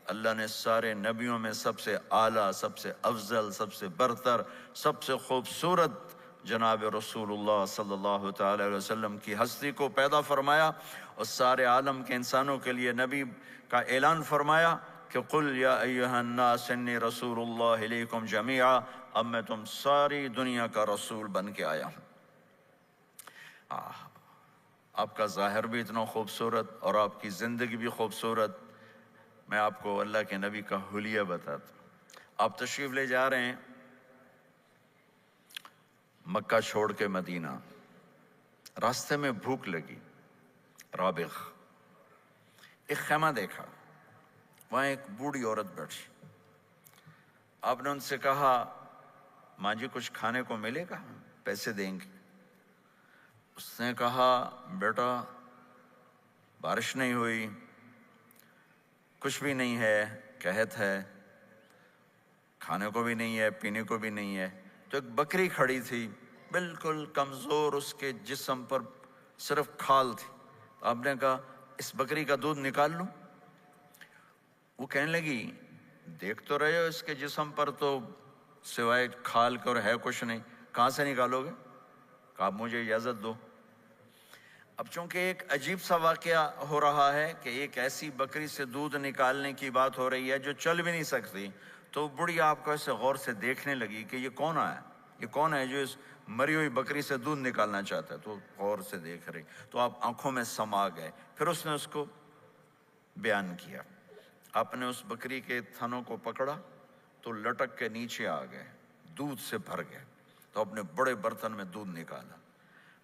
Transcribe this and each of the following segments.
اللہ نے سارے نبیوں میں سب سے اعلیٰ، سب سے افضل، سب سے برتر، سب سے خوبصورت جناب رسول اللہ صلی اللہ تعالی علیہ وسلم کی ہستی کو پیدا فرمایا، اور سارے عالم کے انسانوں کے لیے نبی کا اعلان فرمایا کہ قل یا ایھا الناس انی رسول اللہ الیکم جمیعا، اب میں تم ساری دنیا کا رسول بن کے آیا ہوں۔ آپ کا ظاہر بھی اتنا خوبصورت اور آپ کی زندگی بھی خوبصورت۔ میں آپ کو اللہ کے نبی کا حلیہ بتاتا ہوں۔ آپ تشریف لے جا رہے ہیں مکہ چھوڑ کے مدینہ، راستے میں بھوک لگی، رابغ، ایک خیمہ دیکھا، وہاں ایک بوڑھی عورت بیٹھی۔ آپ نے ان سے کہا ماں جی کچھ کھانے کو ملے گا، پیسے دیں گے؟ اس نے کہا بیٹا بارش نہیں ہوئی، کچھ بھی نہیں ہے، قحط ہے، کھانے کو بھی نہیں ہے، پینے کو بھی نہیں ہے۔ تو ایک بکری کھڑی تھی، بالکل کمزور، اس کے جسم پر صرف کھال تھی۔ آپ نے کہا اس بکری کا دودھ نکال لوں؟ وہ کہنے لگی دیکھ تو رہے ہو اس کے جسم پر تو سوائے کھال کے اور ہے کچھ نہیں، کہاں سے نکالو گے؟ کہا آپ مجھے اجازت دو۔ اب چونکہ ایک عجیب سا واقعہ ہو رہا ہے کہ ایک ایسی بکری سے دودھ نکالنے کی بات ہو رہی ہے جو چل بھی نہیں سکتی، تو بڑھی آپ کو ایسے غور سے دیکھنے لگی کہ یہ کون ہے، یہ کون ہے جو اس مری ہوئی بکری سے دودھ نکالنا چاہتا ہے؟ تو غور سے دیکھ رہی، تو آپ آنکھوں میں سما گئے۔ پھر اس نے اس کو بیان کیا۔ آپ نے اس بکری کے تھنوں کو پکڑا تو لٹک کے نیچے آ گئے، دودھ سے بھر گئے۔ تو اپنے بڑے برتن میں دودھ نکالا،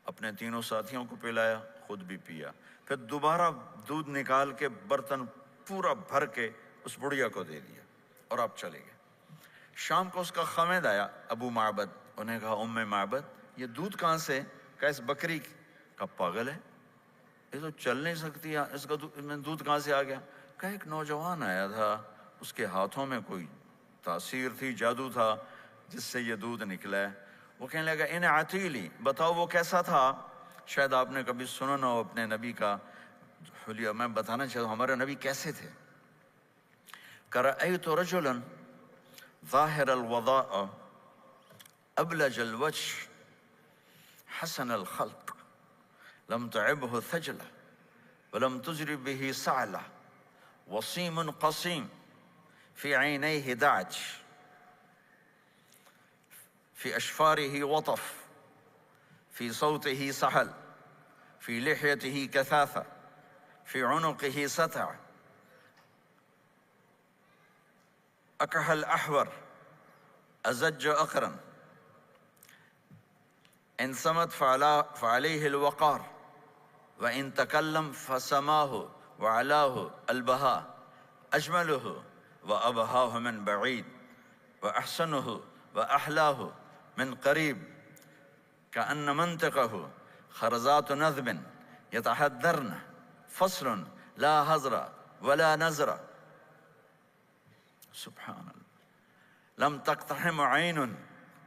اپنے تینوں ساتھیوں کو پلایا، خود بھی پیا، پھر دوبارہ دودھ نکال کے برتن پورا بھر کے اس بڑھیا کو دے دیا، اور آپ چلے گئے۔ شام کو اس کا خامد آیا، ابو معبد، انہیں کہا ام معبد یہ دودھ کہاں سے؟ کہا اس بکری کی۔ کہا پاگل ہے، یہ تو چل نہیں سکتی، اس کا دودھ کہاں سے آ گیا؟ کہا ایک نوجوان آیا تھا، اس کے ہاتھوں میں کوئی تاثیر تھی، جادو تھا، جس سے یہ دودھ نکلا ہے۔ وہ کہنے لگا ان عتیلی، بتاؤ وہ کیسا تھا؟ شاید آپ نے کبھی سنا نہ ہو اپنے نبی کا حلیہ، میں بتانا چاہتا ہوں ہمارے نبی کیسے تھے۔ رأیت رجلا ظاہر الوضاء ابلج الوجه حسن الخلق لم تعبه ثجلة ولم تجرب به سعلة وصيم قصيم في عينيه دعج في أشفاره وطف في صوته سحل في لحيته كثافة في عنقه ستع أكحل أحور أزج أقرن إن صمت فعليه الوقار وإن تكلم فسماه وعلاه البهاء أجمله وأبهاه من بعيد وأحسنه وأحلاه من قريب كأن منطقه خرزات نذب يتحدرن فصل لا هزر ولا نزر سبحان الله لم تقتحم عين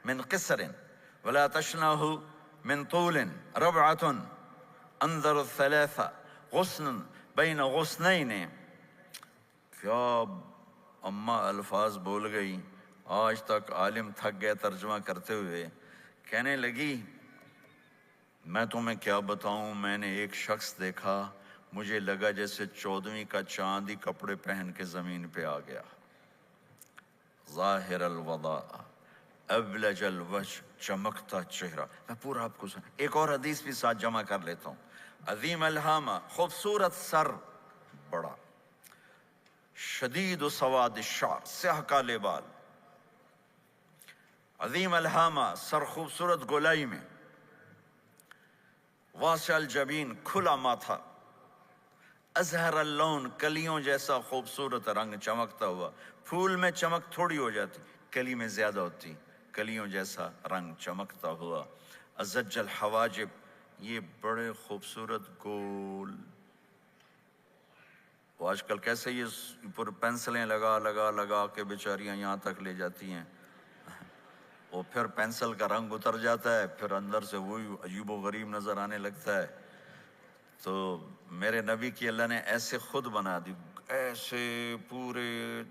من قصر ولا تشنه من طول ربعة انظر الثلاثة غصن بين غصنين۔ کیا اماں الفاظ بول گئی، آج تک عالم تھک گئے ترجمہ کرتے ہوئے۔ کہنے لگی میں تمہیں کیا بتاؤں، میں نے ایک شخص دیکھا، مجھے لگا جیسے 14ویں کا چاند ہی کپڑے پہن کے زمین پہ آ گیا۔ ظاہر الوضاء ابلج الوجه، چمکتا چہرہ۔ میں پورا آپ کو ایک اور حدیث بھی ساتھ جمع کر لیتا ہوں۔ عظیم الہامہ، خوبصورت سر، بڑا، شدید سواد الشعر، سیاہ کالے بال، عظیم الہامہ، سر خوبصورت گولائی میں، واسع الجبین، کھلا ماتھا، ازہر اللون، کلیوں جیسا خوبصورت رنگ چمکتا ہوا۔ پھول میں چمک تھوڑی ہو جاتی، کلی میں زیادہ ہوتی، کلیوں جیسا رنگ چمکتا ہوا۔ ازج الحواجب، یہ بڑے خوبصورت گول، وہ آج کل کیسے یہ پر پینسلیں لگا لگا لگا کے بیچاریاں یہاں تک لے جاتی ہیں، وہ پھر پینسل کا رنگ اتر جاتا ہے، پھر اندر سے وہی عجیب و غریب نظر آنے لگتا ہے۔ تو میرے نبی کی اللہ نے ایسے خود بنا دی، ایسے پورے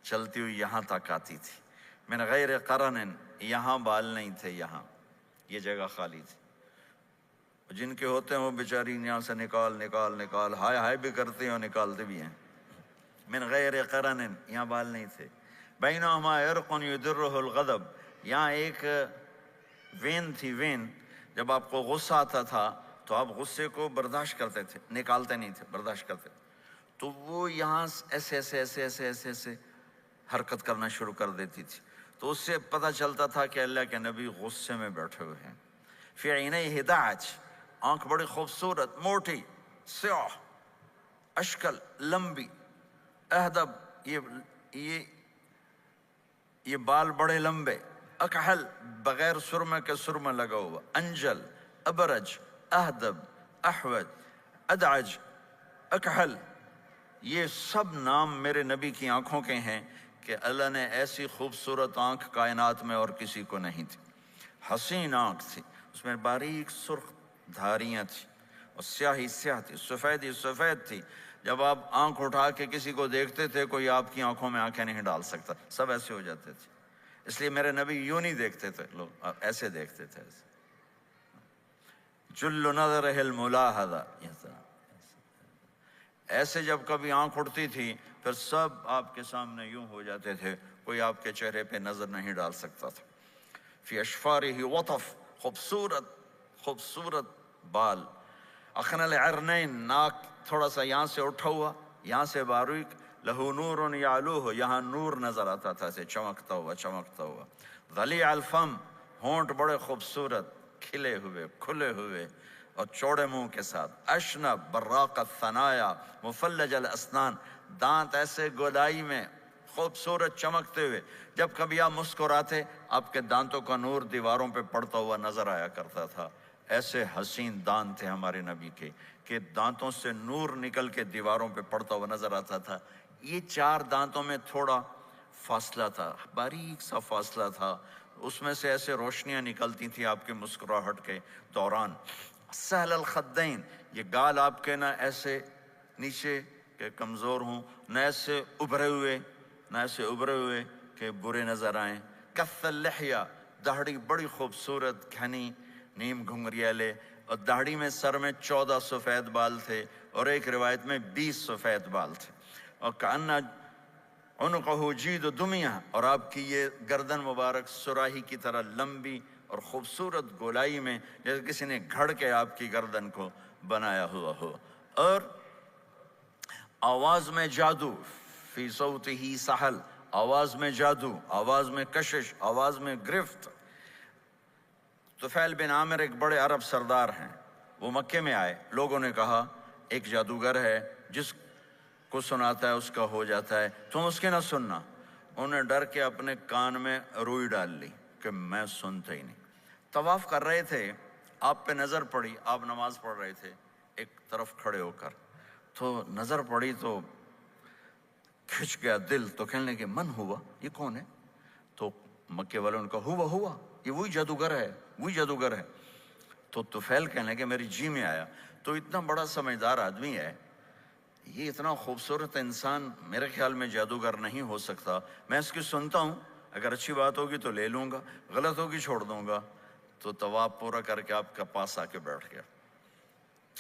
چلتی ہوئی یہاں تک آتی تھی. من غیر قرن، یہاں بال نہیں تھے، یہاں یہ جگہ خالی تھی. جن کے ہوتے ہیں وہ بیچاری یہاں سے نکال نکال نکال ہائے ہائے بھی کرتے ہیں اور نکالتے بھی ہیں. من غیر قرن، یہاں بال نہیں تھے. بینہما عرق یدرہ الغضب، یہاں ایک وین تھی. وین، جب آپ کو غصہ آتا تھا تو آپ غصے کو برداشت کرتے تھے، نکالتے نہیں تھے، برداشت کرتے. تو وہ یہاں ایسے ایسے ایسے ایسے ایسے ایسے حرکت کرنا شروع کر دیتی تھی. تو اس سے پتہ چلتا تھا کہ اللہ کے نبی غصے میں بیٹھے ہوئے ہیں. فی عینیہ دعج، آنکھ بڑی خوبصورت، موٹی، سیاہ، اشکل، لمبی، اہدب، یہ بال بڑے لمبے، اکحل، بغیر سرمے کے سرمہ لگا ہوا، انجل، ابرج، اہدب، احوج، ادعج، اکحل. یہ سب نام میرے نبی کی آنکھوں کے ہیں کہ اللہ نے ایسی خوبصورت آنکھ کائنات میں اور کسی کو نہیں تھی. حسین آنکھ تھی، اس میں باریک سرخ دھاریاں تھیں، اور سیاہی سیاہ تھی، سفیدی سفید تھی. جب آپ آنکھ اٹھا کے کسی کو دیکھتے تھے کوئی آپ کی آنکھوں میں آنکھیں نہیں ڈال سکتا، سب ایسے ہو جاتے تھے. اس لیے میرے نبی یوں نہیں دیکھتے تھے، لوگ ایسے دیکھتے تھے. جل نظرہ الملاحظہ، ایسے جب کبھی آنکھ اٹھتی تھی پھر سب آپ کے سامنے یوں ہو جاتے تھے، کوئی آپ کے چہرے پہ نظر نہیں ڈال سکتا تھا. فی اشفارہ وطف، خوبصورت خوبصورت بال. اخن العرنین، ناک تھوڑا سا یہاں سے اٹھا ہوا، یہاں سے باریک. لہو نور یعلوہ، یہاں نور نظر آتا تھا اسے چمکتا ہوا چمکتا ہوا. ضلیع الفم، ہونٹ بڑے خوبصورت، کھلے ہوئے کھلے ہوئے اور چوڑے منہ کے ساتھ. اشنب براق الثنایا مفلج الاسنان، دانت ایسے گودائی میں خوبصورت چمکتے ہوئے. جب کبھی آپ مسکراتے آپ کے دانتوں کا نور دیواروں پہ پڑتا ہوا نظر آیا کرتا تھا. ایسے حسین دانت تھے ہمارے نبی کے کہ دانتوں سے نور نکل کے دیواروں پہ پڑتا ہوا نظر آتا تھا. یہ 4 دانتوں میں تھوڑا فاصلہ تھا، باریک سا فاصلہ تھا، اس میں سے ایسے روشنیاں نکلتی تھیں آپ کے مسکراہٹ کے دوران. سہل الخدین، یہ گال آپ کے نہ ایسے نیچے کہ کمزور ہوں، نہ ایسے ابھرے ہوئے کہ برے نظر آئیں. کث اللحیہ، داڑھی بڑی خوبصورت گھنی نیم گھنگریالے، اور داڑھی میں سر میں 14 سفید بال تھے اور ایک روایت میں 20 سفید بال تھے. اور کأن عنقہ جید دمیہ، اور آپ کی یہ گردن مبارک سراہی کی طرح لمبی اور خوبصورت گولائی میں، جیسے کسی نے گھڑ کے آپ کی گردن کو بنایا ہوا ہو. اور آواز میں جادو، فی صوتہ سحل، آواز میں جادو، آواز میں کشش، آواز میں گرفت. طفیل بن عامر ایک بڑے عرب سردار ہیں، وہ مکے میں آئے. لوگوں نے کہا ایک جادوگر ہے جس کو سناتا ہے اس کا ہو جاتا ہے، تم اس کے نہ سننا. انہوں نے ڈر کے اپنے کان میں روئی ڈال لی کہ میں سنتا ہی نہیں. طواف کر رہے تھے، آپ پہ نظر پڑی، آپ نماز پڑھ رہے تھے ایک طرف کھڑے ہو کر، تو نظر پڑی تو کھچ گیا دل. تو کہنے لگے من ہوا، یہ کون ہے؟ تو مکے والوں نے کہا ہوا یہ وہی جادوگر ہے. تو طفیل کہنے لگے میری جی میں آیا، تو اتنا بڑا سمجھدار آدمی ہے، یہ اتنا خوبصورت انسان میرے خیال میں جادوگر نہیں ہو سکتا. میں اس کی سنتا ہوں، اگر اچھی بات ہوگی تو لے لوں گا، غلط ہوگی چھوڑ دوں گا. تو طواف پورا کر کے آپ کے پاس آ کے بیٹھ گیا.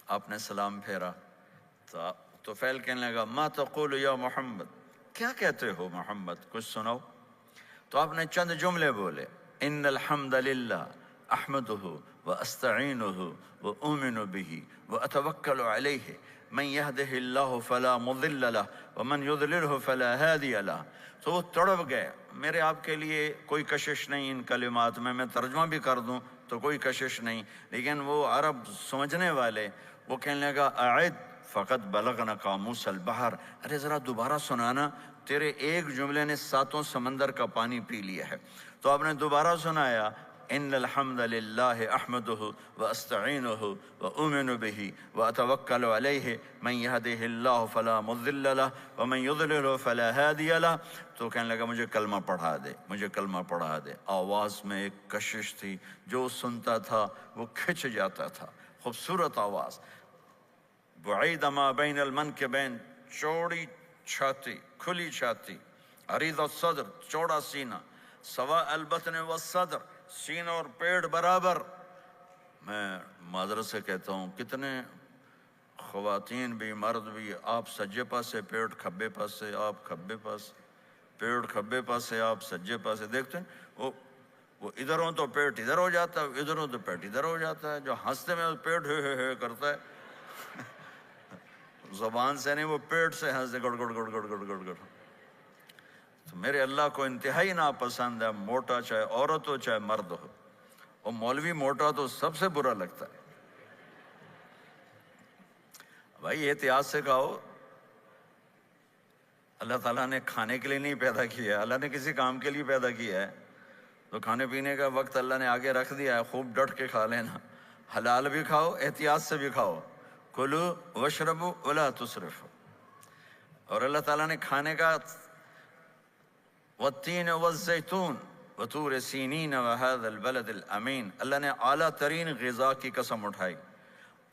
آپ نے سلام پھیرا تو طفیل کہنے لگا ما تقول یا محمد، کیا کہتے ہو محمد، کچھ سناؤ. تو آپ نے چند جملے بولے، ان الحمد للہ احمدہ واستعینہ واؤمن بہ واتوکل علیہ من یہدہ اللہ فلا مضل لہ ومن یضللہ فلا ہادی لہ. تو وہ تڑپ گئے. میرے آپ کے لیے کوئی کشش نہیں ان کلمات میں ترجمہ بھی کر دوں تو کوئی کشش نہیں، لیکن وہ عرب سمجھنے والے، وہ کہنے لگا اعد فقط بلغنا قاموس البحر، ارے ذرا دوبارہ سنانا، تیرے ایک جملے نے 7 سمندر کا پانی پی لیا ہے. تو آپ نے دوبارہ سنایا ان الحمد للہ احمدہ واستعینہ واؤمن بہ واتوکل علیہ من یہدہ اللہ فلا مضل لہ ومن یضللہ فلا ہادی لہ. تو کہنے لگا مجھے کلمہ پڑھا دے. آواز میں ایک کشش تھی، جو سنتا تھا وہ کھچ جاتا تھا. خوبصورت آواز. بعید ما بین المنکبین، چوڑی چھاتی، کھلی چھاتی، عریض الصدر، چوڑا سینہ، سوا البطن والصدر، سینہ اور پیٹ برابر۔ میں معذرت سے کہتا ہوں کتنے خواتین بھی مرد بھی، آپ سجے پاسے پیٹ کھبے پاسے، آپ کھبے پاسے پیٹ کھبے پاسے، آپ سجے پاسے، دیکھتے ہیں وہ ادھر ہوں تو پیٹ ادھر ہو جاتا ہے، ادھر ہوں تو پیٹ ادھر ہو جاتا ہے۔ جو ہنستے میں پیٹ ہے کرتا ہے، زبان سے نہیں، وہ پیٹ سے ہنستے گڑ گڑ گڑ گڑ گڑ گڑ گڑ۔ تو میرے اللہ کو انتہائی ناپسند ہے، موٹا چاہے عورت ہو چاہے مرد ہو، اور مولوی موٹا تو سب سے برا لگتا ہے۔ بھائی احتیاط سے کھاؤ، اللہ تعالیٰ نے کھانے کے لیے نہیں پیدا کیا ہے، اللہ نے کسی کام کے لیے پیدا کیا ہے، تو کھانے پینے کا وقت اللہ نے آگے رکھ دیا ہے، خوب ڈٹ کے کھا لینا، حلال بھی کھاؤ احتیاط سے بھی کھاؤ، کلو واشربوا ولا تسرفوا۔ اور اللہ تعالیٰ نے کھانے کا والتین والزیتون وطور سینین وهذا البلد الامین، اللہ نے اعلیٰ ترین غذا کی قسم اٹھائی،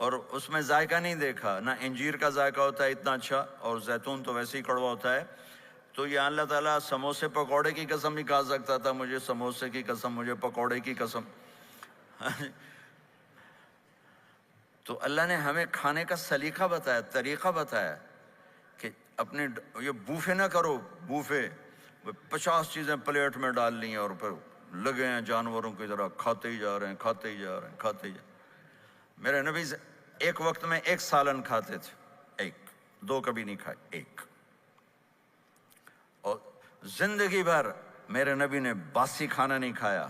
اور اس میں ذائقہ نہیں دیکھا، نہ انجیر کا ذائقہ ہوتا ہے اتنا اچھا، اور زیتون تو ویسے ہی کڑوا ہوتا ہے، تو یہ اللہ تعالیٰ سموسے پکوڑے کی قسم بھی کھا سکتا تھا، مجھے سموسے کی قسم، مجھے پکوڑے کی قسم۔ تو اللہ نے ہمیں کھانے کا سلیقہ بتایا، طریقہ بتایا کہ اپنے یہ بوفے نہ کرو، بوفے 50 چیزیں پلیٹ میں ڈال لی ہیں اور پھر لگے ہیں جانوروں کی طرح کھاتے ہی جا رہے ہیں، کھاتے ہی جا رہے ہیں، کھاتے ہی جا رہے ہیں۔ میرے نبی ایک وقت میں 1 سالن کھاتے تھے، 1 2 کبھی نہیں کھائے، 1۔ اور زندگی بھر میرے نبی نے باسی کھانا نہیں کھایا،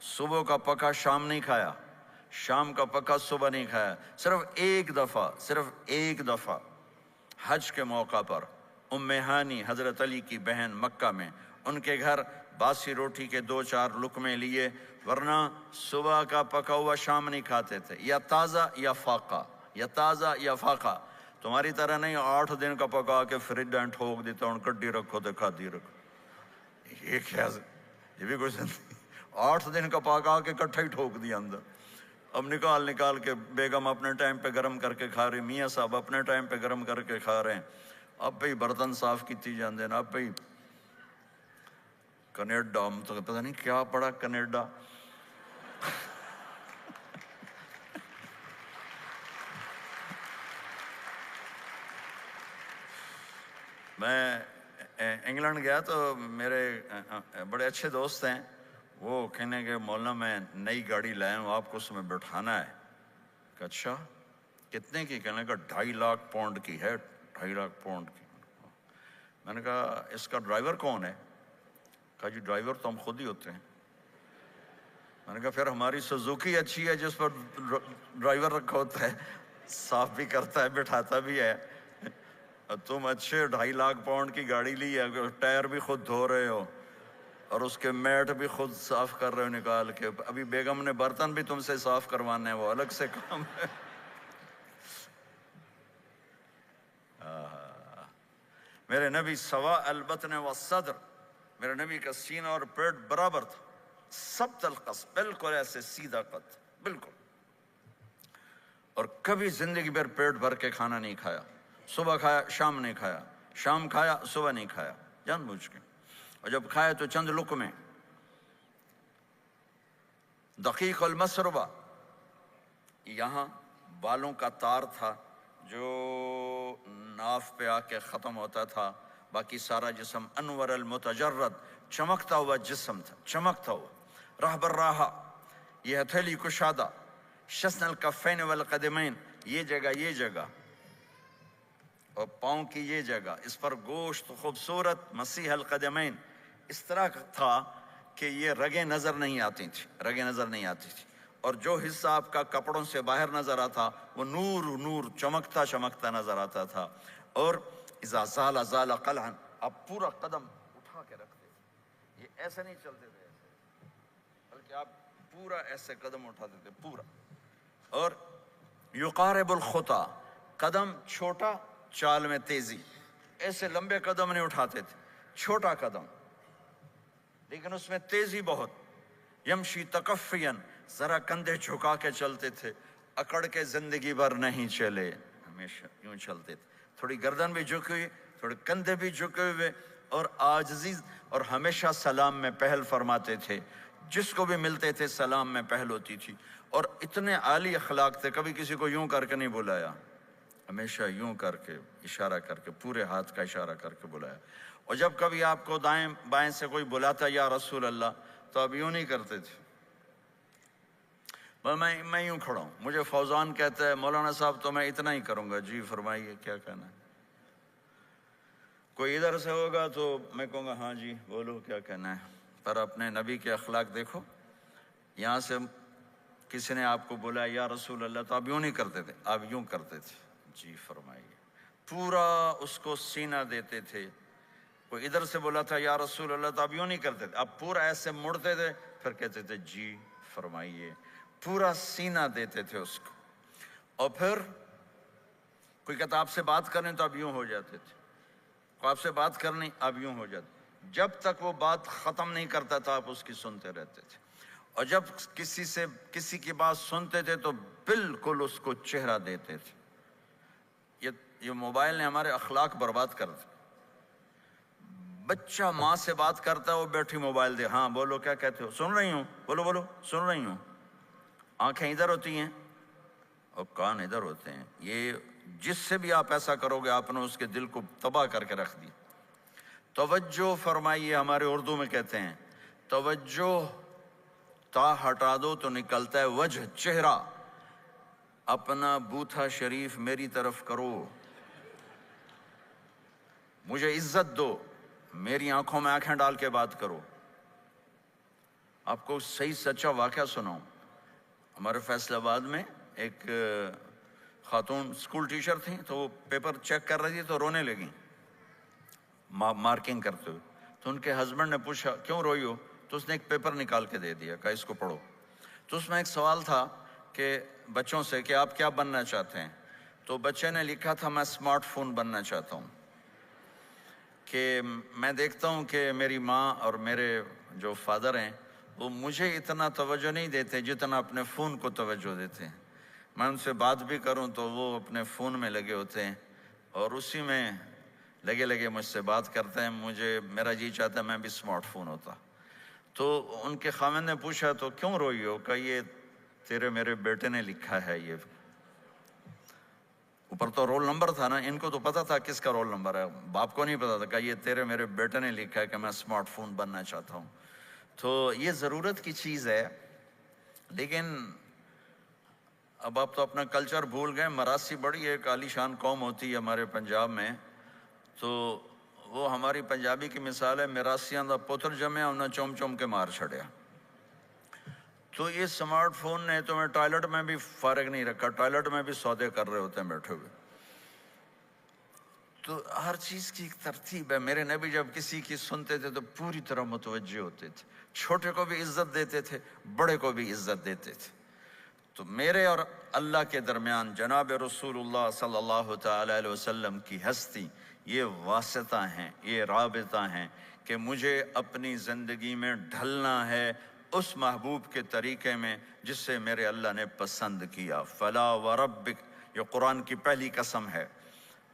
صبح کا پکا شام نہیں کھایا، شام کا پکا صبح نہیں کھایا، صرف ایک دفعہ حج کے موقع پر ام ہانی حضرت علی کی بہن مکہ میں، ان کے گھر باسی روٹی کے 2-4 لقمے لیے، ورنہ صبح کا پکا ہوا شام نہیں کھاتے تھے، یا تازہ یا فاقہ، یا تازہ یا فاقہ۔ تمہاری طرح نہیں 8 دن کا پکا کے فریج ڈائن ٹھوک دیتا ہوں، کڈی رکھو تو کھاتی رکھو، یہ کیا، یہ بھی کوئی زندگی؟ 8 دن کا پکا کے کٹھا ہی ٹھوک دیا اندر، اب نکال کے بیگم اپنے ٹائم پہ گرم کر کے کھا رہی، میاں صاحب اپنے ٹائم پہ گرم کر کے کھا رہے ہیں، اب پہ برتن صاف کیتی جاندے نا، اب پہ کینیڈا، ہم تو پتہ نہیں کیا پڑا کینیڈا۔ میں انگلینڈ گیا تو میرے بڑے اچھے دوست ہیں، وہ کہنے کہ مولانا میں نئی گاڑی لایا ہوں، آپ کو اس میں بٹھانا ہے۔ کہ اچھا کتنے کی؟ کہنے کا 2.5 لاکھ پاؤنڈ کی ہے، 2.5 لاکھ پاؤنڈ کی۔ میں نے کہا اس کا ڈرائیور کون ہے؟ کہا جی ڈرائیور تو ہم خود ہی ہوتے ہیں۔ میں نے کہا پھر ہماری سوزوکی اچھی ہے جس پر ڈرائیور رکھا ہوتا ہے، صاف بھی کرتا ہے بٹھاتا بھی ہے، تم اچھے 2.5 لاکھ پاؤنڈ کی گاڑی لی ہے، ٹائر بھی خود دھو رہے ہو اور اس کے میٹ بھی خود صاف کر رہے ہو نکال کے، ابھی بیگم نے برتن بھی تم سے صاف کروانے ہیں، وہ الگ سے کام ہے۔ میرے نبی سوا البطن والصدر، میرے نبی کا سینہ اور پیٹ برابر تھا، سبط القصد، بالکل ایسے سیدھا قد، بالکل، اور کبھی زندگی بھر پیٹ بھر کے کھانا نہیں کھایا، صبح کھایا شام نہیں کھایا، شام کھایا صبح نہیں کھایا، جان بوجھ کے، اور جب کھایا تو چند لقمے۔ دقیق المسربہ، یہاں بالوں کا تار تھا جو ناف پہ آ کے ختم ہوتا تھا، باقی سارا جسم انور المتجرد، چمکتا ہوا جسم تھا، چمکتا ہوا۔ راہ بر راہ، یہ ہتھیلی کشادہ، شسن الکفین والقدمین، یہ جگہ اور پاؤں کی یہ جگہ، اس پر گوشت خوبصورت، مسیح القدمین، اس طرح تھا کہ یہ رگیں نظر نہیں آتی تھی، اور جو حصہ آپ کا کپڑوں سے باہر نظر آتا وہ نور چمکتا نظر آتا تھا، اور اذا زال زال قلعا، آپ پورا قدم اٹھا کے رکھتے، یہ ایسے نہیں چلتے تھے ایسے، بلکہ آپ پورا ایسے قدم اٹھاتے تھے پورا، اور یقارب الخطا، قدم چھوٹا چال میں تیزی، ایسے لمبے قدم نہیں اٹھاتے تھے، چھوٹا قدم لیکن اس میں تیزی بہت، یمشی تکفین، ذرا کندھے جھکا کے چلتے تھے، اکڑ کے زندگی بھر نہیں چلے، ہمیشہ یوں چلتے تھے، تھوڑی گردن بھی جھکی ہوئی، تھوڑے کندھے بھی جھکے ہوئے، اور عاجزی، اور ہمیشہ سلام میں پہل فرماتے تھے، جس کو بھی ملتے تھے سلام میں پہل ہوتی تھی، اور اتنے عالی اخلاق تھے، کبھی کسی کو یوں کر کے نہیں بلایا، ہمیشہ یوں کر کے اشارہ کر کے، پورے ہاتھ کا اشارہ کر کے بلایا۔ اور جب کبھی آپ کو دائیں بائیں سے کوئی بلاتا یا رسول اللہ، تو آپ یوں نہیں کرتے تھے، میں یوں کھڑا ہوں، مجھے فوزان کہتا ہے مولانا صاحب تو میں اتنا ہی کروں گا، جی فرمائیے کیا کہنا ہے۔ کوئی ادھر سے ہوگا تو میں کہوں گا ہاں جی بولو کیا کہنا ہے۔ پر اپنے نبی کے اخلاق دیکھو، یہاں سے کسی نے آپ کو بولا یا رسول اللہ تو آپ یوں نہیں کرتے تھے، آپ یوں کرتے تھے، جی فرمائیے، پورا اس کو سینہ دیتے تھے۔ کوئی ادھر سے بولا تھا یا رسول اللہ تو آپ یوں نہیں کرتے تھے، آپ پورا ایسے مڑتے تھے، پھر کہتے تھے جی فرمائیے، پورا سینہ دیتے تھے اس کو۔ اور پھر کوئی کہتا آپ سے بات کریں تو آپ یوں ہو جاتے تھے، کوئی آپ سے بات کرنی آپ یوں ہو جاتے، جب تک وہ بات ختم نہیں کرتا تھا آپ اس کی سنتے رہتے تھے۔ اور جب کسی کی بات سنتے تھے تو بالکل اس کو چہرہ دیتے تھے۔ یہ موبائل نے ہمارے اخلاق برباد کر دیے۔ بچہ ماں سے بات کرتا ہے، وہ بیٹھی موبائل دے، ہاں بولو کیا کہتے ہو، سن رہی ہوں، بولو بولو سن رہی ہوں، آنکھیں ادھر ہوتی ہیں اور کان ادھر ہوتے ہیں۔ یہ جس سے بھی آپ ایسا کرو گے آپ نے اس کے دل کو تباہ کر کے رکھ دی۔ توجہ فرمائیے، ہمارے اردو میں کہتے ہیں توجہ، تا ہٹا دو تو نکلتا ہے وجہ، چہرہ۔ اپنا بوتھا شریف میری طرف کرو، مجھے عزت دو، میری آنکھوں میں آنکھیں ڈال کے بات کرو۔ آپ کو صحیح سچا واقعہ سناؤں، ہمارے فیصل آباد میں ایک خاتون اسکول ٹیچر تھیں، تو وہ پیپر چیک کر رہی تھی تو رونے لگیں مارکنگ کرتے ہوئے۔ تو ان کے ہسبینڈ نے پوچھا کیوں روئی ہو، تو اس نے ایک پیپر نکال کے دے دیا، کہا اس کو پڑھو۔ تو اس میں ایک سوال تھا کہ بچوں سے کہ آپ کیا بننا چاہتے ہیں، تو بچے نے لکھا تھا میں اسمارٹ فون بننا چاہتا ہوں، کہ میں دیکھتا ہوں کہ میری ماں اور میرے جو فادر ہیں وہ مجھے اتنا توجہ نہیں دیتے جتنا اپنے فون کو توجہ دیتے ہیں۔ میں ان سے بات بھی کروں تو وہ اپنے فون میں لگے ہوتے ہیں اور اسی میں لگے مجھ سے بات کرتے ہیں، میرا جی چاہتا ہے میں بھی اسمارٹ فون ہوتا۔ تو ان کے خاوند نے پوچھا تو کیوں روئی ہو، کہ یہ تیرے میرے بیٹے نے لکھا ہے، یہ اوپر تو رول نمبر تھا نا، ان کو تو پتا تھا کس کا رول نمبر ہے، باپ کو نہیں پتا تھا، کہ یہ تیرے میرے بیٹے نے لکھا ہے کہ میں اسمارٹ فون بننا چاہتا ہوں۔ تو یہ ضرورت کی چیز ہے، لیکن اب آپ تو اپنا کلچر بھول گئے۔ مراسی بڑی ایک عالی شان قوم ہوتی ہے ہمارے پنجاب میں، تو وہ ہماری پنجابی کی مثال ہے، مراسیاں دا پتر جمیا انہیں چوم چوم کے مار چھڑیا۔ تو یہ سمارٹ فون نے تمہیں ٹوائلٹ میں بھی فارغ نہیں رکھا، ٹوائلٹ میں بھی سودے کر رہے ہوتے ہیں بیٹھے ہوئے۔ تو ہر چیز کی ایک ترتیب ہے۔ میرے نبی جب کسی کی سنتے تھے تو پوری طرح متوجہ ہوتے تھے، چھوٹے کو بھی عزت دیتے تھے، بڑے کو بھی عزت دیتے تھے۔ تو میرے اور اللہ کے درمیان جناب رسول اللہ صلی اللہ تعالی علیہ وسلم کی ہستی، یہ واسطہ ہیں، یہ رابطہ ہیں کہ مجھے اپنی زندگی میں ڈھلنا ہے اس محبوب کے طریقے میں جس سے میرے اللہ نے پسند کیا۔ فلا وربک، یہ قرآن کی پہلی قسم ہے،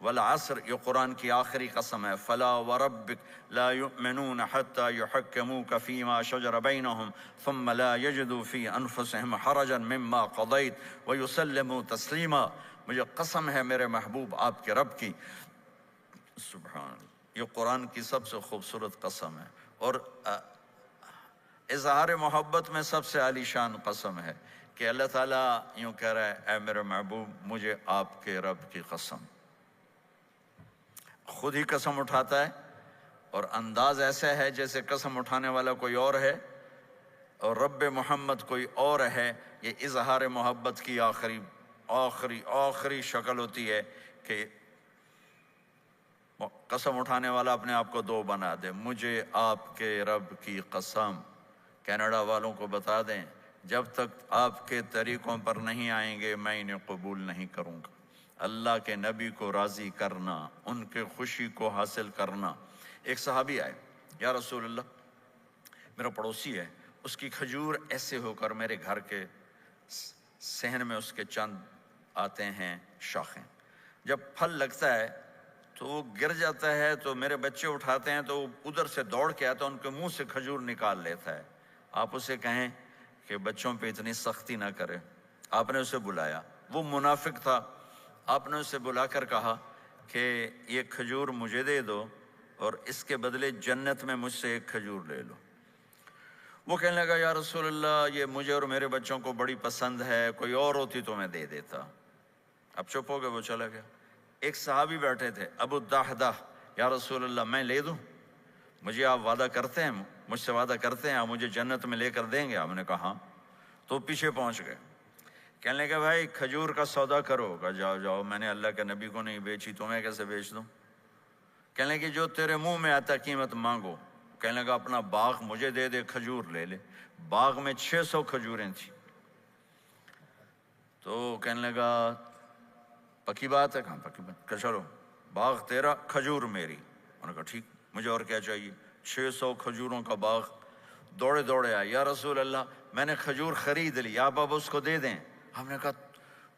والعصر یہ قرآن کی آخری قسم ہے۔ فلا وربک لا یؤمنون حتی یحکموک فیما شجر بینہم ثم لا یجدوا فی انفسہم حرجا مما قضیت ویسلموا تسلیما۔ مجھے قسم ہے میرے محبوب آپ کے رب کی، سبحان اللہ، یہ قرآن کی سب سے خوبصورت قسم ہے، اور اظہار محبت میں سب سے عالی شان قسم ہے کہ اللہ تعالیٰ یوں کہہ رہا ہے، اے میرے محبوب مجھے آپ کے رب کی قسم۔ خود ہی قسم اٹھاتا ہے اور انداز ایسا ہے جیسے قسم اٹھانے والا کوئی اور ہے اور رب محمد کوئی اور ہے۔ یہ اظہار محبت کی آخری شکل ہوتی ہے کہ قسم اٹھانے والا اپنے آپ کو دو بنا دے، مجھے آپ کے رب کی قسم۔ کینیڈا والوں کو بتا دیں جب تک آپ کے طریقوں پر نہیں آئیں گے میں انہیں قبول نہیں کروں گا۔ اللہ کے نبی کو راضی کرنا، ان کے خوشی کو حاصل کرنا۔ ایک صحابی آئے، یا رسول اللہ میرا پڑوسی ہے، اس کی کھجور ایسے ہو کر میرے گھر کے صحن میں اس کے چند آتے ہیں شاخیں، جب پھل لگتا ہے تو وہ گر جاتا ہے تو میرے بچے اٹھاتے ہیں تو وہ ادھر سے دوڑ کے آتا ہے، ان کے منہ سے کھجور نکال لیتا ہے۔ آپ اسے کہیں کہ بچوں پہ اتنی سختی نہ کرے۔ آپ نے اسے بلایا، وہ منافق تھا، آپ نے اسے بلا کر کہا کہ یہ کھجور مجھے دے دو اور اس کے بدلے جنت میں مجھ سے ایک کھجور لے لو۔ وہ کہنے لگا یا رسول اللہ یہ مجھے اور میرے بچوں کو بڑی پسند ہے، کوئی اور ہوتی تو میں دے دیتا۔ اب چپ ہو گئے، وہ چلا گیا۔ ایک صحابی بیٹھے تھے، ابو الدحدہ، یا رسول اللہ میں لے دوں؟ مجھے آپ وعدہ کرتے ہیں، مجھ سے وعدہ کرتے ہیں آپ مجھے جنت میں لے کر دیں گے؟ آپ نے کہا ہاں۔ تو پیچھے پہنچ گئے، کہنے لگے بھائی کھجور کا سودا کرو۔ کہا جاؤ جاؤ، میں نے اللہ کے نبی کو نہیں بیچی، تمہیں کیسے بیچ دوں؟ کہنے لگے جو تیرے منہ میں آتا قیمت مانگو۔ کہنے لگا اپنا باغ مجھے دے دے، کھجور لے لے۔ باغ میں 600 کھجوریں تھیں۔ تو کہنے لگا پکی بات ہے؟ کہاں پکی بات؟ کہ چلو باغ تیرا، کھجور میری۔ انہوں نے کہا ٹھیک، مجھے اور کیا چاہیے؟ 600 کھجوروں کا باغ۔ دوڑے دوڑے آئے، یا رسول اللہ میں نے کھجور خرید لی، آپ اب اس کو دے دیں۔ ہم نے کہا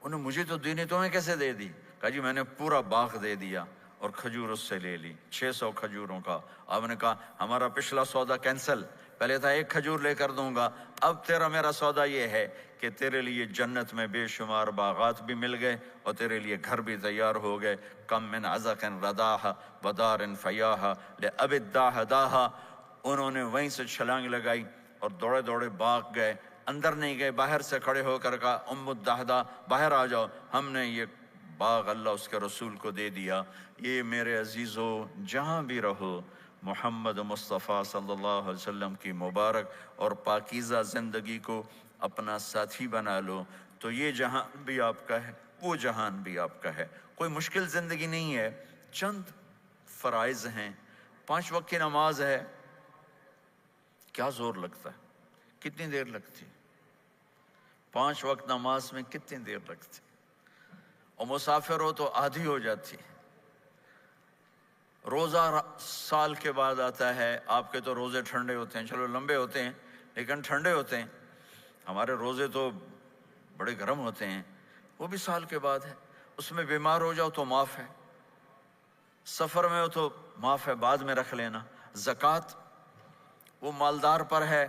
انہیں مجھے تو دینی، تمہیں کیسے دے دی؟ کہا جی میں نے پورا باغ دے دیا اور کھجور اس سے لے لی، 600 کھجوروں کا۔ آپ نے کہا ہمارا پچھلا سودا کینسل، پہلے تھا ایک کھجور لے کر دوں گا، اب تیرا میرا سودا یہ ہے کہ تیرے لیے جنت میں بے شمار باغات بھی مل گئے اور تیرے لیے گھر بھی تیار ہو گئے۔ کم من عزق رداہ ودار فیاہ لأب الداہ داہا۔ انہوں نے وہیں سے چھلانگ لگائی اور دوڑے دوڑے باغ گئے، اندر نہیں گئے، باہر سے کھڑے ہو کر کہا ام الدحدہ باہر آ جاؤ، ہم نے یہ باغ اللہ اس کے رسول کو دے دیا۔ یہ میرے عزیزو جہاں بھی رہو محمد مصطفیٰ صلی اللہ علیہ وسلم کی مبارک اور پاکیزہ زندگی کو اپنا ساتھی بنا لو، تو یہ جہان بھی آپ کا ہے، وہ جہان بھی آپ کا ہے۔ کوئی مشکل زندگی نہیں ہے، چند فرائض ہیں، 5 وقت کی نماز ہے، کیا زور لگتا ہے؟ کتنی دیر لگتی؟ 5 وقت نماز میں کتنی دیر لگتی؟ اور مسافر ہو تو آدھی ہو جاتی۔ روزہ سال کے بعد آتا ہے، آپ کے تو روزے ٹھنڈے ہوتے ہیں، چلو لمبے ہوتے ہیں لیکن ٹھنڈے ہوتے ہیں، ہمارے روزے تو بڑے گرم ہوتے ہیں، وہ بھی سال کے بعد ہے۔ اس میں بیمار ہو جاؤ تو معاف ہے، سفر میں ہو تو معاف ہے، بعد میں رکھ لینا۔ زکوٰۃ وہ مالدار پر ہے،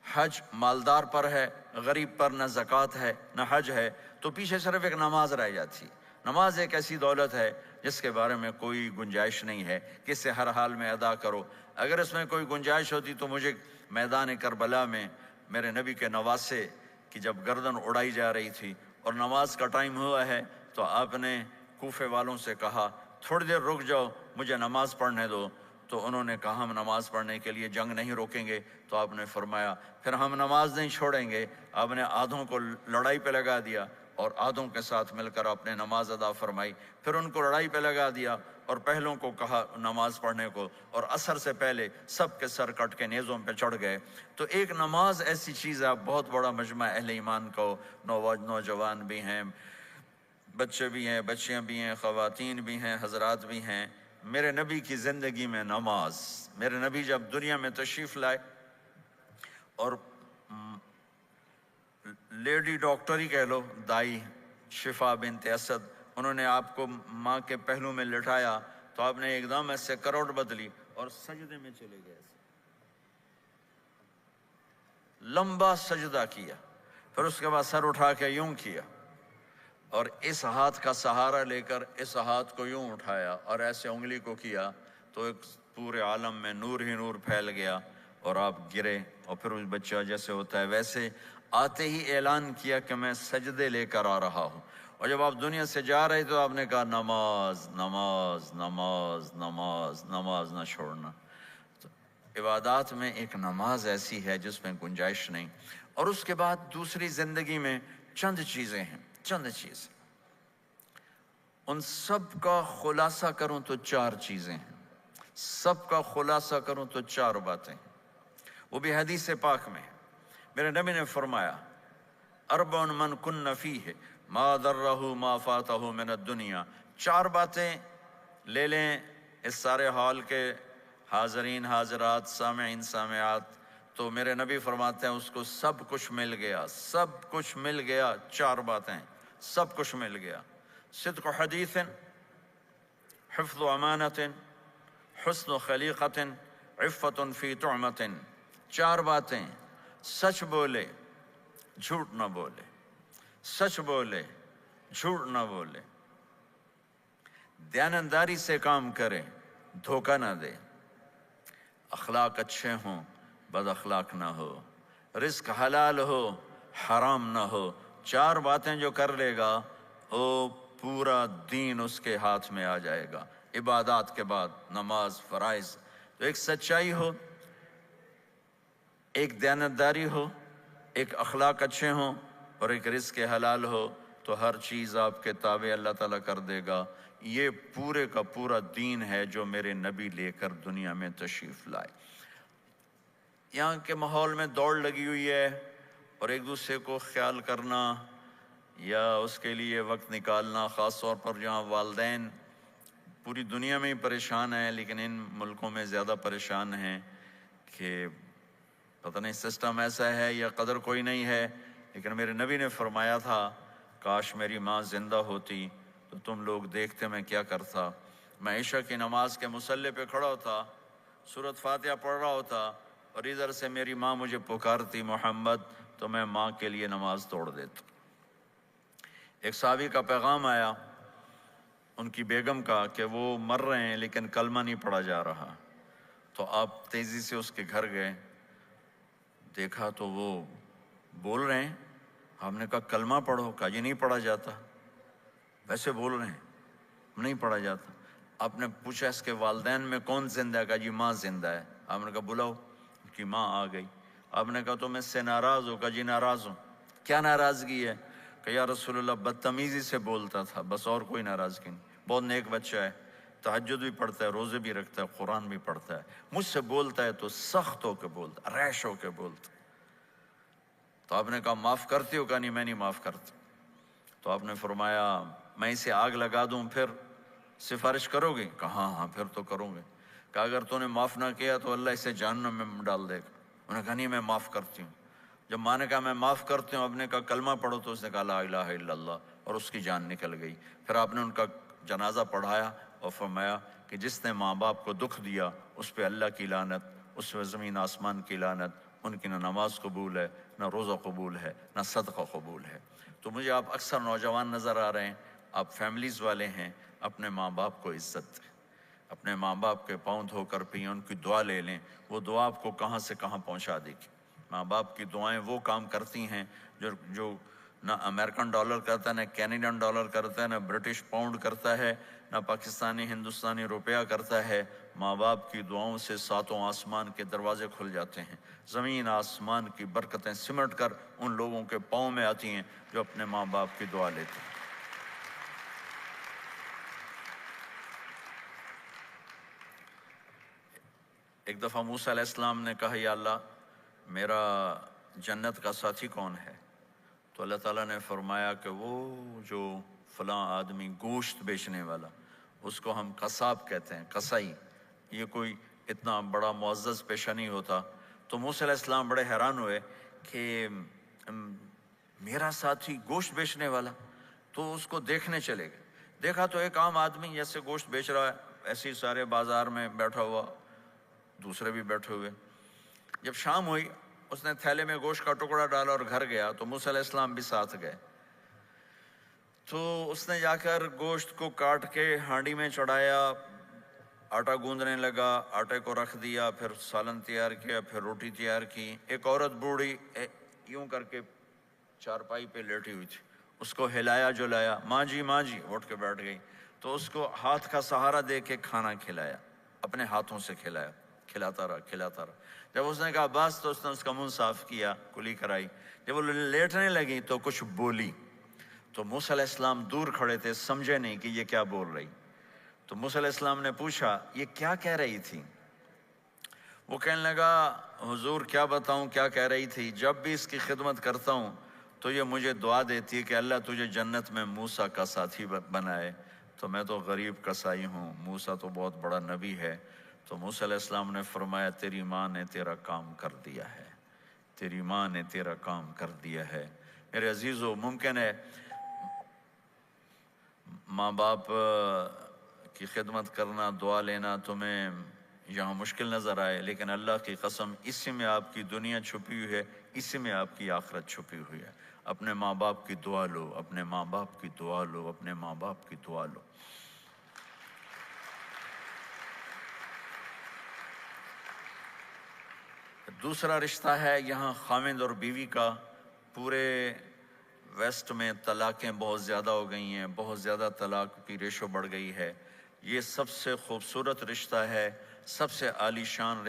حج مالدار پر ہے، غریب پر نہ زکوٰۃ ہے نہ حج ہے، تو پیچھے صرف ایک نماز رہ جاتی۔ نماز ایک ایسی دولت ہے جس کے بارے میں کوئی گنجائش نہیں ہے کہ اسے ہر حال میں ادا کرو۔ اگر اس میں کوئی گنجائش ہوتی تو مجھے میدان کربلا میں میرے نبی کے نواسے کی جب گردن اڑائی جا رہی تھی اور نماز کا ٹائم ہوا ہے تو آپ نے کوفے والوں سے کہا تھوڑی دیر رک جاؤ، مجھے نماز پڑھنے دو۔ تو انہوں نے کہا ہم نماز پڑھنے کے لیے جنگ نہیں روکیں گے، تو آپ نے فرمایا پھر ہم نماز نہیں چھوڑیں گے۔ آپ نے آدھوں کو لڑائی پہ لگا دیا اور آدھوں کے ساتھ مل کر آپ نے نماز ادا فرمائی، پھر ان کو لڑائی پہ لگا دیا اور پہلوں کو کہا نماز پڑھنے کو، اور عصر سے پہلے سب کے سر کٹ کے نیزوں پہ چڑھ گئے۔ تو ایک نماز ایسی چیز ہے، آپ بہت بڑا مجمع اہل ایمان کو، نوجوان بھی ہیں، بچے بھی ہیں، بچیاں بھی ہیں، خواتین بھی ہیں، حضرات بھی ہیں۔ میرے نبی کی زندگی میں نماز، میرے نبی جب دنیا میں تشریف لائے اور لیڈی ڈاکٹر ہی کہہ لو، دائی شفا بنت اسد، انہوں نے آپ کو ماں کے پہلو میں لٹایا تو آپ نے ایک دم ایسے کروٹ بدلی اور سجدے میں چلے گئے، لمبا سجدہ کیا، پھر اس کے بعد سر اٹھا کے یوں کیا اور اس ہاتھ کا سہارا لے کر اس ہاتھ کو یوں اٹھایا اور ایسے انگلی کو کیا تو ایک پورے عالم میں نور ہی نور پھیل گیا اور آپ گرے، اور پھر اس بچہ جیسے ہوتا ہے ویسے آتے ہی اعلان کیا کہ میں سجدے لے کر آ رہا ہوں۔ اور جب آپ دنیا سے جا رہے تو آپ نے کہا نماز نماز نماز نماز نماز نہ چھوڑنا۔ تو عبادات میں ایک نماز ایسی ہے جس میں گنجائش نہیں۔ اور اس کے بعد دوسری زندگی میں چند چیزیں ہیں، چند چیز، ان سب کا خلاصہ کروں تو 4 چیزیں ہیں، سب کا خلاصہ کروں تو 4 باتیں، وہ بھی حدیث پاک میں۔ میرے نبی نے فرمایا اربع من کن فیہ ما ضرہ ما فاتہ من الدنیا، 4 باتیں لے لیں اس سارے ہال کے حاضرین حاضرات سامعین سامعات، تو میرے نبی فرماتے ہیں اس کو سب کچھ مل گیا، سب کچھ مل گیا۔ 4 باتیں، سب کچھ مل گیا۔ صدق حدیث، حفظ امانت، حسن خلیقت، عفت فی طعمت۔ چار باتیں: سچ بولے، جھوٹ نہ بولے، سچ بولے، جھوٹ نہ بولے، دیانتداری سے کام کرے، دھوکہ نہ دے، اخلاق اچھے ہوں، بد اخلاق نہ ہو، رزق حلال ہو، حرام نہ ہو۔ چار باتیں جو کر لے گا وہ پورا دین اس کے ہاتھ میں آ جائے گا۔ عبادات کے بعد نماز، فرائض، تو ایک سچائی ہو، ایک دیانتداری ہو، ایک اخلاق اچھے ہوں، اور ایک رزق حلال ہو، تو ہر چیز آپ کے تابع اللہ تعالیٰ کر دے گا۔ یہ پورے کا پورا دین ہے جو میرے نبی لے کر دنیا میں تشریف لائے۔ یہاں کے ماحول میں دوڑ لگی ہوئی ہے، اور ایک دوسرے کو خیال کرنا یا اس کے لیے وقت نکالنا، خاص طور پر جہاں والدین پوری دنیا میں ہی پریشان ہیں، لیکن ان ملکوں میں زیادہ پریشان ہیں کہ پتہ نہیں سسٹم ایسا ہے یا قدر کوئی نہیں ہے۔ لیکن میرے نبی نے فرمایا تھا، کاش میری ماں زندہ ہوتی تو تم لوگ دیکھتے میں کیا کرتا۔ میں عشاء کی نماز کے مصلی پہ کھڑا ہوتا، سورۃ فاتحہ پڑھ رہا ہوتا، اور ادھر سے میری ماں مجھے پکارتی محمد، تو میں ماں کے لیے نماز توڑ دیتا۔ ایک صحابی کا پیغام آیا ان کی بیگم کا کہ وہ مر رہے ہیں لیکن کلمہ نہیں پڑھا جا رہا، تو آپ تیزی سے اس کے گھر گئے، دیکھا تو وہ بول رہے ہیں۔ آپ نے کہا کلمہ پڑھو، کہا یہ نہیں پڑھا جاتا، ویسے بول رہے ہیں نہیں پڑھا جاتا۔ آپ نے پوچھا اس کے والدین میں کون زندہ ہے؟ کہا جی ماں زندہ ہے۔ آپ نے کہا بلاؤ، ان کی ماں آ گئی۔ آپ نے کہا تم اس سے ناراض ہو؟ کہا جی ناراض ہوں۔ کیا ناراضگی ہے؟ کہ یا رسول اللہ بدتمیزی سے بولتا تھا، بس اور کوئی ناراضگی نہیں، بہت نیک بچہ ہے، تہجد بھی پڑھتا ہے، روزے بھی رکھتا ہے، قرآن بھی پڑھتا ہے، مجھ سے بولتا ہے تو سخت ہو کے بولتا، ریش ہو کے بولتا۔ تو آپ نے کہا معاف کرتی ہو؟ کہا نہیں میں نہیں معاف کرتا۔ تو آپ نے فرمایا میں اسے آگ لگا دوں پھر سفارش کرو گے؟ کہا ہاں ہاں پھر تو کروں گے۔ کہا اگر تو نے معاف نہ کیا تو اللہ اسے جہنم میں ڈال دے گا۔ انہوں نے کہا نہیں میں معاف کرتی ہوں۔ جب ماں نے کہا میں معاف کرتی ہوں، آپ نے کہا کلمہ پڑھو، تو اس نے کہا لا الہ الا اللہ، اور اس کی جان نکل گئی۔ پھر آپ نے ان کا جنازہ پڑھایا اور فرمایا کہ جس نے ماں باپ کو دکھ دیا اس پہ اللہ کی لعنت، اس پہ زمین آسمان کی لعنت، ان کی نہ نماز قبول ہے، نہ روزہ قبول ہے، نہ صدقہ قبول ہے۔ تو مجھے آپ اکثر نوجوان نظر آ رہے ہیں، آپ فیملیز والے ہیں، اپنے ماں باپ کو عزت دیں، اپنے ماں باپ کے پاؤں دھو کر پئیں، ان کی دعا لے لیں، وہ دعا آپ کو کہاں سے کہاں پہنچا دے گی۔ ماں باپ کی دعائیں وہ کام کرتی ہیں جو نہ امریکن ڈالر کرتا ہے، نہ کینیڈین ڈالر کرتا ہے، نہ برٹش پاؤنڈ کرتا ہے، نہ پاکستانی ہندوستانی روپیہ کرتا ہے۔ ماں باپ کی دعاؤں سے ساتوں آسمان کے دروازے کھل جاتے ہیں، زمین آسمان کی برکتیں سمٹ کر ان لوگوں کے پاؤں میں آتی ہیں جو اپنے ماں باپ کی دعا لیتے ہیں۔ ایک دفعہ موسیٰ علیہ السلام نے کہا یا اللہ میرا جنت کا ساتھی کون ہے؟ تو اللہ تعالیٰ نے فرمایا کہ وہ جو فلاں آدمی گوشت بیچنے والا، اس کو ہم قصاب کہتے ہیں، قصائی، یہ کوئی اتنا بڑا معزز پیشہ نہیں ہوتا۔ تو موسیٰ علیہ السلام بڑے حیران ہوئے کہ میرا ساتھی گوشت بیچنے والا، تو اس کو دیکھنے چلے گئے۔ دیکھا تو ایک عام آدمی جیسے گوشت بیچ رہا ہے، ایسے ہی سارے بازار میں بیٹھا ہوا، دوسرے بھی بیٹھے ہوئے۔ جب شام ہوئی اس نے تھیلے میں گوشت کا ٹکڑا ڈالا اور گھر گیا، تو موسیٰ علیہ السلام بھی ساتھ گئے۔ تو اس نے جا کر گوشت کو کاٹ کے ہانڈی میں چڑھایا، آٹا گوندنے لگا، آٹے کو رکھ دیا، پھر سالن تیار کیا، پھر روٹی تیار کی۔ ایک عورت بوڑھی یوں کر کے چارپائی پہ لیٹی ہوئی تھی، اس کو ہلایا جلایا، ماں جی اٹھ کے بیٹھ گئی۔ تو اس کو ہاتھ کا سہارا دے کے کھانا کھلایا، اپنے ہاتھوں سے کھلایا، کھلاتا رہا۔ جب اس نے کہا بس، تو اس نے اس کا منہ صاف کیا، کلی کرائی۔ جب وہ لیٹنے لگی تو کچھ بولی، تو موسیٰ علیہ السلام دور کھڑے تھے، سمجھے نہیں کہ یہ کیا بول رہی۔ تو موسیٰ علیہ السلام نے پوچھا یہ کیا کہہ رہی تھی؟ وہ کہنے لگا حضور کیا بتاؤں کیا کہہ رہی تھی، جب بھی اس کی خدمت کرتا ہوں تو یہ مجھے دعا دیتی ہے کہ اللہ تجھے جنت میں موسیٰ کا ساتھی بنائے، تو میں تو غریب کسائی ہوں، موسیٰ تو بہت بڑا نبی ہے۔ تو موسیٰ علیہ السلام نے فرمایا تیری ماں نے تیرا کام کر دیا ہے، تیری ماں نے تیرا کام کر دیا ہے۔ میرے عزیزو، ممکن ہے ماں باپ کی خدمت کرنا، دعا لینا تمہیں یہاں مشکل نظر آئے، لیکن اللہ کی قسم اسی میں آپ کی دنیا چھپی ہوئی ہے، اسی میں آپ کی آخرت چھپی ہوئی ہے۔ اپنے ماں باپ کی دعا لو، اپنے ماں باپ کی دعا لو، اپنے ماں باپ کی دعا لو۔ دوسرا رشتہ ہے یہاں خاوند اور بیوی کا۔ پورے ویسٹ میں طلاقیں بہت زیادہ ہو گئی ہیں، بہت زیادہ طلاق کی ریشو بڑھ گئی ہے۔ یہ سب سے خوبصورت رشتہ ہے، سب سے عالی شان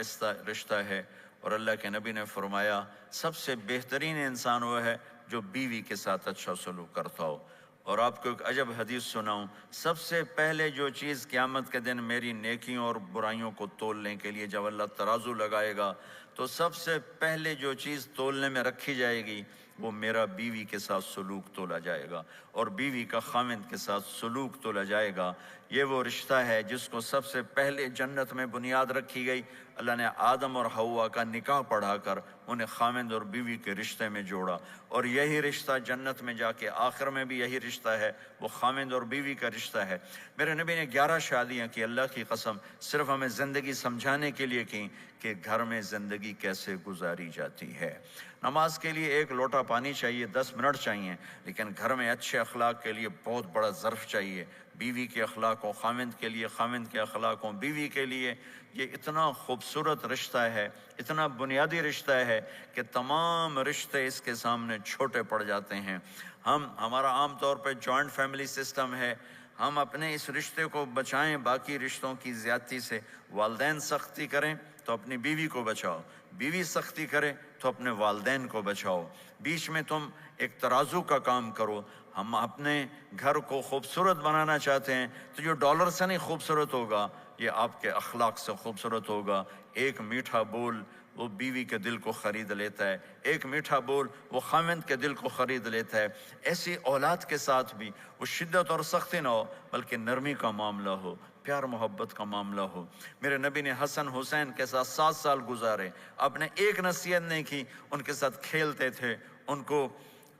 رشتہ ہے، اور اللہ کے نبی نے فرمایا سب سے بہترین انسان وہ ہے جو بیوی کے ساتھ اچھا سلوک کرتا ہو۔ اور آپ کو ایک عجب حدیث سناؤں، سب سے پہلے جو چیز قیامت کے دن میری نیکیوں اور برائیوں کو تولنے کے لیے جب اللہ ترازو لگائے گا تو سب سے پہلے جو چیز تولنے میں رکھی جائے گی وہ میرا بیوی کے ساتھ سلوک تولا جائے گا، اور بیوی کا خاوند کے ساتھ سلوک تولا جائے گا۔ یہ وہ رشتہ ہے جس کو سب سے پہلے جنت میں بنیاد رکھی گئی۔ اللہ نے آدم اور حوا کا نکاح پڑھا کر انہیں خاوند اور بیوی کے رشتے میں جوڑا، اور یہی رشتہ جنت میں جا کے آخر میں بھی یہی رشتہ ہے، وہ خاوند اور بیوی کا رشتہ ہے۔ میرے نبی نے 11 شادیاں کی، اللہ کی قسم صرف ہمیں زندگی سمجھانے کے لیے کی کہ گھر میں زندگی کیسے گزاری جاتی ہے۔ نماز کے لیے ایک لوٹا پانی چاہیے، 10 منٹ چاہیے، لیکن گھر میں اچھے اخلاق کے لیے بہت بڑا ظرف چاہیے۔ بیوی کے اخلاق ہوں خاوند کے لیے، خاوند کے اخلاق ہوں بیوی کے لیے۔ یہ اتنا خوبصورت رشتہ ہے، اتنا بنیادی رشتہ ہے کہ تمام رشتے اس کے سامنے چھوٹے پڑ جاتے ہیں۔ ہمارا عام طور پہ جوائنٹ فیملی سسٹم ہے، ہم اپنے اس رشتے کو بچائیں باقی رشتوں کی زیادتی سے۔ والدین سختی کریں تو اپنی بیوی کو بچاؤ، بیوی سختی کرے تو اپنے والدین کو بچاؤ، بیچ میں تم ایک ترازو کا کام کرو۔ ہم اپنے گھر کو خوبصورت بنانا چاہتے ہیں تو جو ڈالر سے نہیں خوبصورت ہوگا، یہ آپ کے اخلاق سے خوبصورت ہوگا۔ ایک میٹھا بول وہ بیوی کے دل کو خرید لیتا ہے، ایک میٹھا بول وہ خاوند کے دل کو خرید لیتا ہے۔ ایسی اولاد کے ساتھ بھی وہ شدت اور سختی نہ ہو بلکہ نرمی کا معاملہ ہو، پیار محبت کا معاملہ ہو۔ میرے نبی نے حسن حسین کے ساتھ 7 سال گزارے، آپ نے ایک نصیحت نہیں کی، ان کے ساتھ کھیلتے تھے، ان کو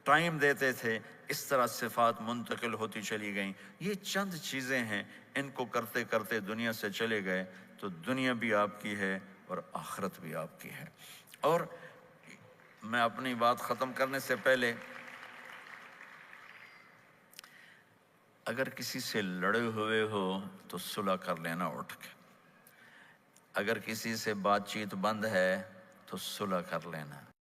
ٹائم دیتے تھے۔ اس طرح صفات منتقل ہوتی چلی گئیں۔ یہ چند چیزیں ہیں، ان کو کرتے کرتے دنیا سے چلے گئے تو دنیا بھی آپ کی ہے اور آخرت بھی آپ کی ہے۔ اور میں اپنی بات ختم کرنے سے پہلے اگر کسی سے لڑے ہوئے ہو تو صلح کر لینا اٹھ کے، اگر کسی سے بات چیت بند ہے تو صلح کر لینا۔